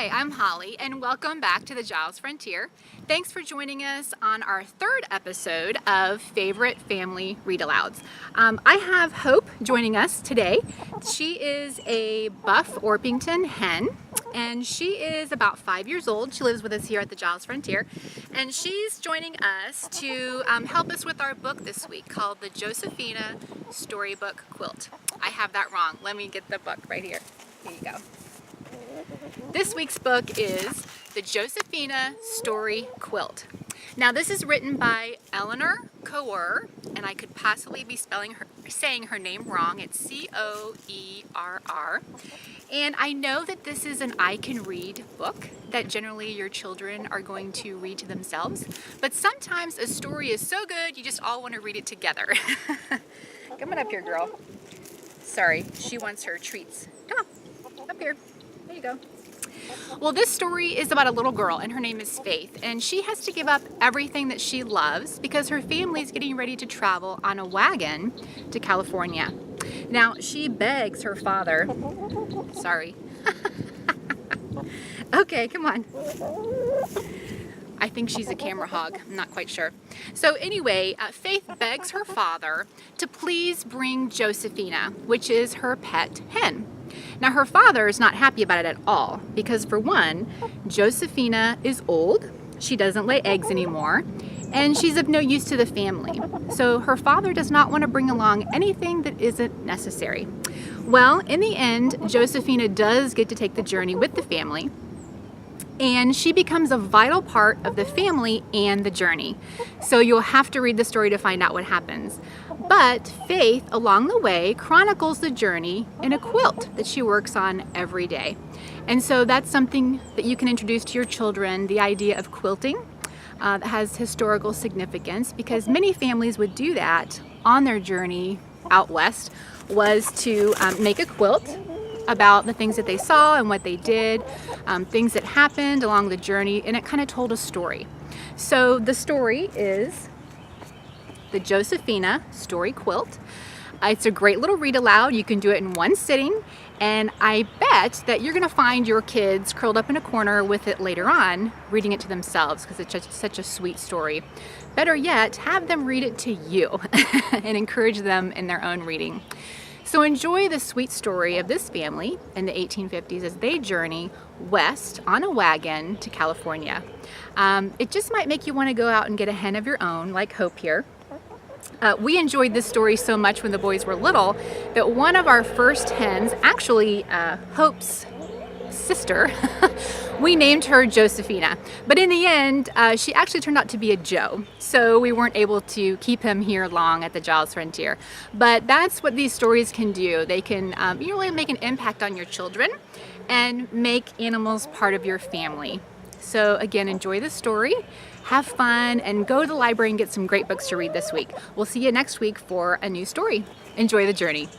Hi, I'm Holly, and welcome back to the Giles Frontier. Thanks for joining us on our third episode of Favorite Family Read-Alouds. I have Hope joining us today. She is a buff Orpington hen, and she is about 5 years old. She lives with us here at the Giles Frontier, and she's joining us to help us with our book this week called the Josephina Storybook Quilt. I have that wrong. Let me get the book right here. Here you go. This week's book is the Josephina Story Quilt. Now this is written by Eleanor Coer, and I could possibly be saying her name wrong. It's C-O-E-R-R. And I know that this is an I can read book that generally your children are going to read to themselves, but sometimes a story is so good you just all want to read it together. Come on up here, girl. Sorry, she wants her treats. Come on, up here. There you go. Well, this story is about a little girl, and her name is Faith, and she has to give up everything that she loves because her family is getting ready to travel on a wagon to California. Now, she begs her father, sorry. Okay, come on. I think she's a camera hog. I'm not quite sure. So anyway, Faith begs her father to please bring Josephina, which is her pet hen. Now her father is not happy about it at all because, for one, Josephina is old, she doesn't lay eggs anymore, and she's of no use to the family. So her father does not want to bring along anything that isn't necessary. Well, in the end, Josephina does get to take the journey with the family, and she becomes a vital part of the family and the journey. So you'll have to read the story to find out what happens. But Faith, along the way, chronicles the journey in a quilt that she works on every day. And so that's something that you can introduce to your children, the idea of quilting that has historical significance, because many families would do that on their journey out west, was to make a quilt about the things that they saw and what they did, things that happened along the journey, and it kind of told a story. So the story is the Josephina Story Quilt. It's a great little read aloud. You can do it in one sitting, and I bet that you're gonna find your kids curled up in a corner with it later on, reading it to themselves, because it's just such a sweet story. Better yet, have them read it to you and encourage them in their own reading. So enjoy the sweet story of this family in the 1850s as they journey west on a wagon to California. It just might make you want to go out and get a hen of your own, like Hope here. We enjoyed this story so much when the boys were little that one of our first hens, actually Hope's sister, we named her Josephina. But in the end, she actually turned out to be a Joe. So we weren't able to keep him here long at the Giles Frontier. But that's what these stories can do. They can really make an impact on your children and make animals part of your family. So again, enjoy the story, have fun, and go to the library and get some great books to read this week. We'll see you next week for a new story. Enjoy the journey.